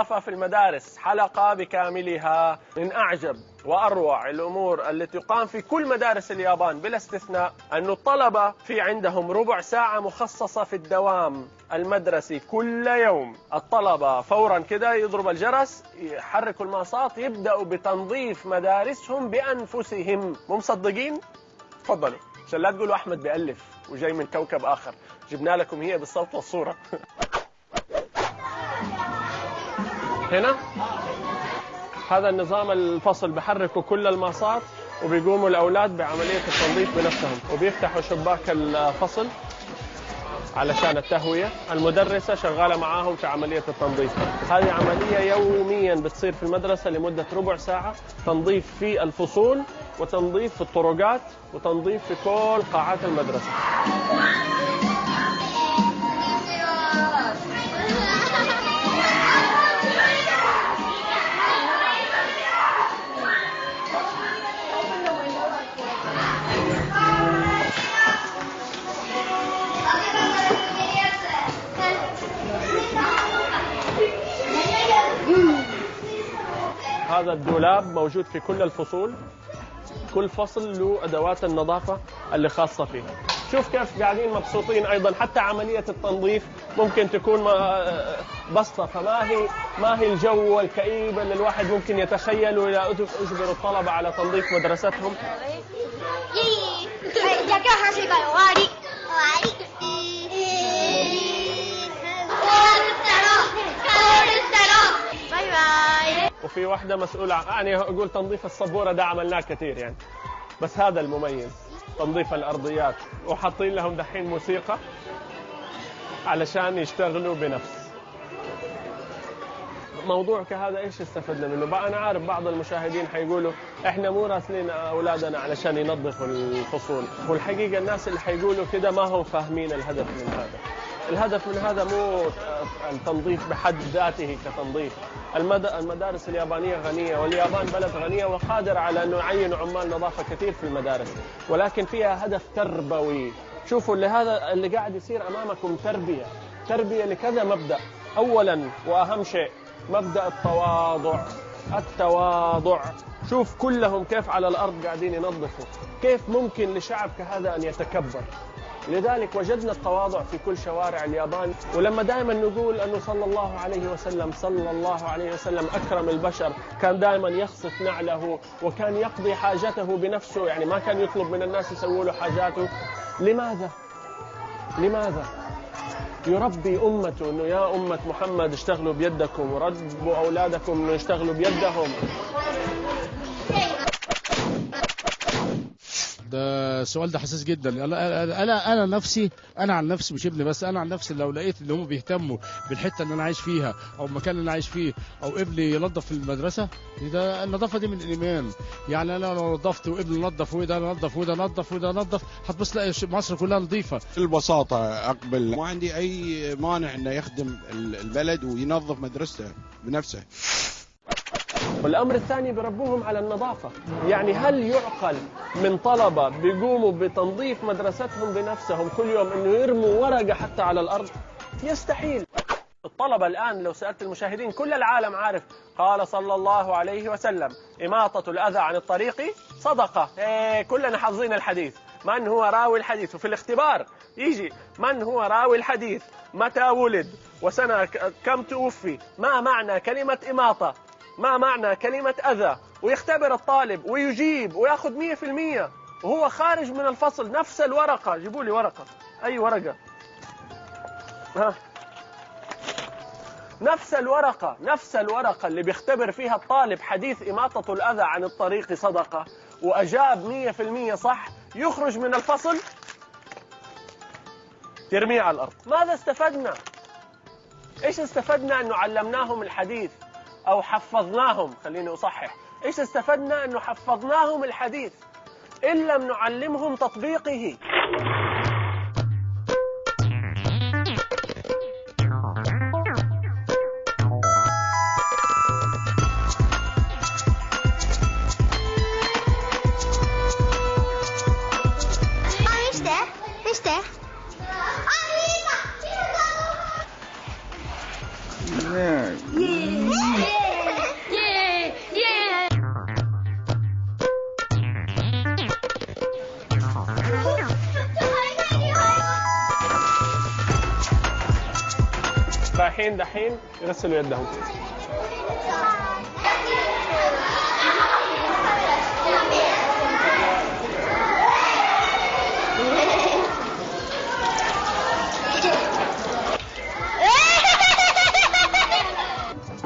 في المدارس حلقة بكاملها. من أعجب وأروع الأمور التي تقام في كل مدارس اليابان بلا استثناء أن الطلبة في عندهم ربع ساعة مخصصة في الدوام المدرسي كل يوم. الطلبة فورا كده يضرب الجرس، يحركوا المنصات، يبدأوا بتنظيف مدارسهم بأنفسهم. مو مصدقين؟ تفضلوا عشان لا تقولوا أحمد بيألف وجاي من كوكب آخر، جبنا لكم هي بالصوت والصورة. هنا هذا النظام الفصل، بحركوا كل الماصات وبيقوموا الأولاد بعملية التنظيف بنفسهم، وبيفتحوا شباك الفصل علشان التهوية. المدرسة شغالة معاهم في عملية التنظيف. هذه عملية يوميا بتصير في المدرسة لمدة ربع ساعة، تنظيف في الفصول وتنظيف في الطرقات وتنظيف في كل قاعات المدرسة. هذا الدولاب موجود في كل الفصول، كل فصل له أدوات النظافة اللي خاصة فيه. شوف كيف قاعدين مبسوطين. أيضا حتى عملية التنظيف ممكن تكون بسيطة، ما هي الجو الكئيب اللي الواحد ممكن يتخيله إذا أجبر الطلبة على تنظيف مدرستهم. وفي واحدة مسؤولة يعني أقول تنظيف السبورة، ده عملناه كثير يعني، بس هذا المميز تنظيف الأرضيات. وحاطين لهم دحين موسيقى علشان يشتغلوا بنفس. موضوع كهذا ايش استفدنا منه؟ بقى أنا عارف بعض المشاهدين حيقولوا احنا مو راسلين أولادنا علشان ينظفوا الفصول، والحقيقة الناس اللي حيقولوا كده ما هم فاهمين الهدف من هذا. الهدف من هذا مو التنظيف بحد ذاته كتنظيف. المدارس اليابانية غنية، واليابان بلد غنية وقادر على أن يعين عمال نظافة كثير في المدارس، ولكن فيها هدف تربوي. شوفوا اللي قاعد يصير أمامكم تربية لكذا مبدأ. أولا وأهم شيء مبدأ التواضع. شوف كلهم كيف على الأرض قاعدين ينظفوا. كيف ممكن لشعب كهذا أن يتكبر؟ لذلك وجدنا التواضع في كل شوارع اليابان. ولما دائما نقول أنه صلى الله عليه وسلم أكرم البشر، كان دائما يخصف نعله وكان يقضي حاجته بنفسه، يعني ما كان يطلب من الناس يسووا له حاجاته. لماذا؟ يربي أمته أنه يا أمة محمد اشتغلوا بيدكم، وربوا أولادكم أنه يشتغلوا بيدهم. ده السؤال ده حساس جدا. انا نفسي، انا عن نفسي مش ابني بس، انا عن نفسي لو لقيت ان هم بيهتموا بالحته اللي انا عايش فيها او المكان اللي انا عايش فيه، او ابني ينظف في المدرسه، ده النظافه دي من الايمان. يعني انا لو نظفت وابني نظف وده نظف وده نظف وده نظف، هتبص تلاقي مصر كلها نظيفه. البساطه اقبل، ما عندي اي مانع انه يخدم البلد وينظف مدرسته بنفسه. والأمر الثاني بربوهم على النظافة. يعني هل يعقل من طلبة بيقوموا بتنظيف مدرستهم بنفسهم كل يوم أنه يرموا ورقة حتى على الأرض؟ يستحيل. الطلبة الآن لو سألت المشاهدين، كل العالم عارف قال صلى الله عليه وسلم إماطة الأذى عن الطريق صدقة. كلنا حافظين الحديث. من هو راوي الحديث؟ وفي الاختبار يجي من هو راوي الحديث، متى ولد، وسنة كم توفي، ما معنى كلمة إماطة، ما معنى كلمة أذى، ويختبر الطالب ويجيب ويأخذ 100% وهو خارج من الفصل. نفس الورقة، جيبوا لي ورقة، أي ورقة، نفس الورقة اللي بيختبر فيها الطالب حديث إماطة الأذى عن الطريق صدقة، وأجاب 100% صح، يخرج من الفصل ترميه على الأرض. ماذا استفدنا؟ إيش استفدنا أنه علمناهم الحديث أو حفظناهم؟ خليني أصحح، إيش استفدنا أنه حفظناهم الحديث إن لم نعلمهم تطبيقه؟ رايحين دحين يغسلوا يدهم.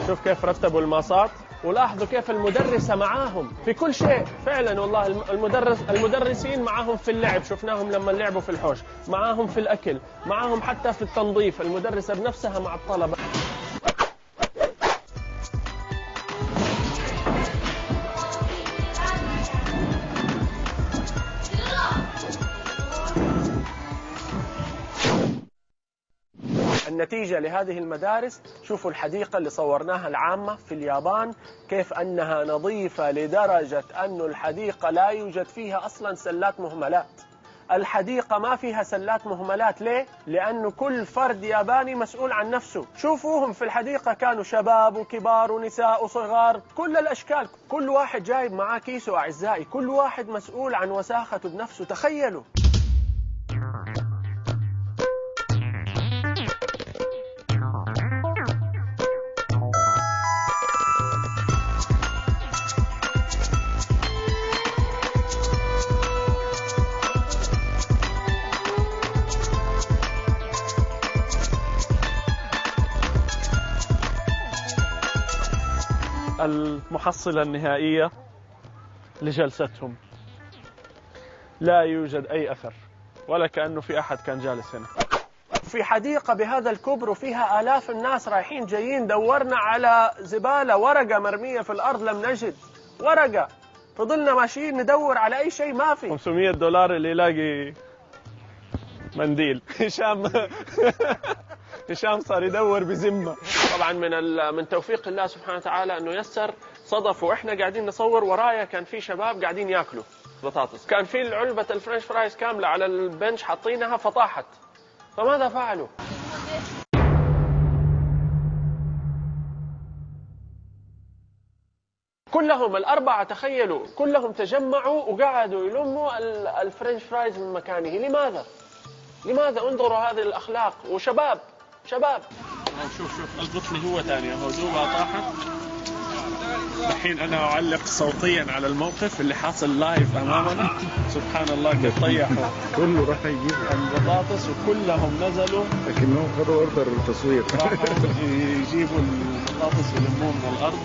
شوف كيف رتبوا الماصات، ولاحظوا كيف المدرسة معاهم في كل شيء. فعلا والله المدرسين معاهم في اللعب، شفناهم لما لعبوا في الحوش، معاهم في الأكل، معاهم حتى في التنظيف، المدرسة بنفسها مع الطلبة. النتيجة لهذه المدارس، شوفوا الحديقة اللي صورناها العامة في اليابان كيف أنها نظيفة لدرجة أن الحديقة لا يوجد فيها أصلا سلات مهملات. الحديقة ما فيها سلات مهملات. ليه؟ لأنه كل فرد ياباني مسؤول عن نفسه. شوفوهم في الحديقة كانوا شباب وكبار ونساء وصغار، كل الأشكال، كل واحد جايب معاه كيسه. أعزائي، كل واحد مسؤول عن وساخته بنفسه. تخيلوا. المحصلة النهائية لجلستهم، لا يوجد أي أثر، ولا كأنه في أحد كان جالس هنا. في حديقة بهذا الكبر وفيها آلاف الناس رايحين جايين، دورنا على زبالة، ورقة مرمية في الأرض لم نجد ورقة. فضلنا ماشيين ندور على أي شيء، ما في. $500 اللي يلاقي منديل. هشام صار يدور بذمة. طبعا من توفيق الله سبحانه وتعالى انه يسر صدف، واحنا قاعدين نصور ورايا كان في شباب قاعدين ياكلوا بطاطس، كان في علبة الفرنش فرايز كاملة على البنش حاطينها فطاحت. فماذا فعلوا؟ كلهم الأربعة، تخيلوا، كلهم تجمعوا وقعدوا يلموا الفرنش فرايز من مكانه. لماذا؟ انظروا هذه الأخلاق. وشباب شوف اضبط لي هو ثاني اهو، دوبها طاحت. الحين انا اعلق صوتيا على الموقف اللي حاصل لايف امامنا. سبحان الله كيف طيحوا كله راح يجيب البطاطس وكلهم نزلوا، لكنهم خدوا اوردر التصوير. راحوا يجيبوا البطاطس يلموه من الارض.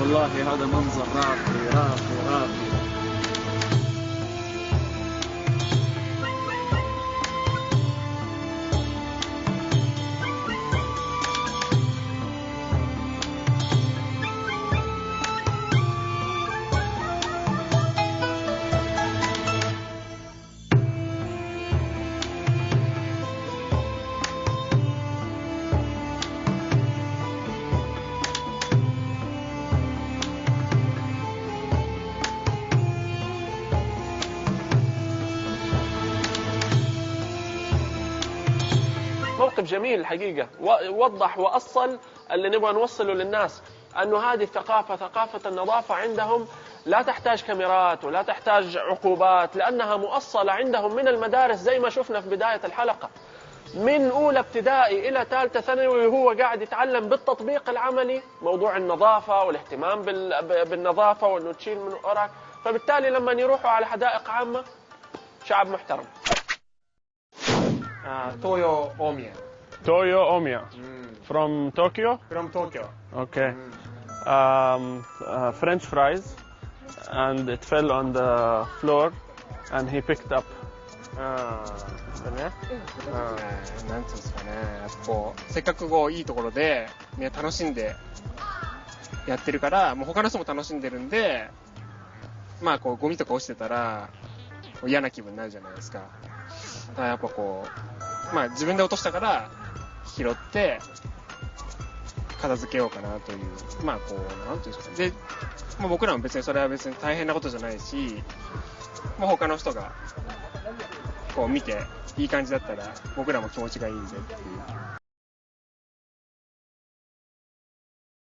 والله هذا منظر راقي. موقف جميل الحقيقة، وضح وأصل اللي نبغى نوصله للناس، أنه هذه ثقافة النظافة عندهم لا تحتاج كاميرات ولا تحتاج عقوبات، لأنها مؤصلة عندهم من المدارس زي ما شفنا في بداية الحلقة. من أولى ابتدائي إلى ثالثة ثانوي وهو قاعد يتعلم بالتطبيق العملي موضوع النظافة والاهتمام بالنظافة وأنه تشيل من وراك. فبالتالي لما يروحوا على حدائق عامة شعب محترم. Toyo Omiya. Toyo Omiya. From Tokyo? From Tokyo. Okay. French fries, and it fell on the floor, and he picked up. ね。なんていうんですかね。こうせっかくこういいところでみんな楽しんでやってるから、もう他の人も楽しんでるんで、まあこうゴミとか落ちてたら嫌な気分になるじゃないですか。だからやっぱこう、まあ自分で落としたから拾って片付けようかなという、まあこうなんていうんですか。で、まあ、僕らも別にそれは別に大変なことじゃないし、まあ、他の人がこう見ていい感じだったら僕らも気持ちがいいんでっていう。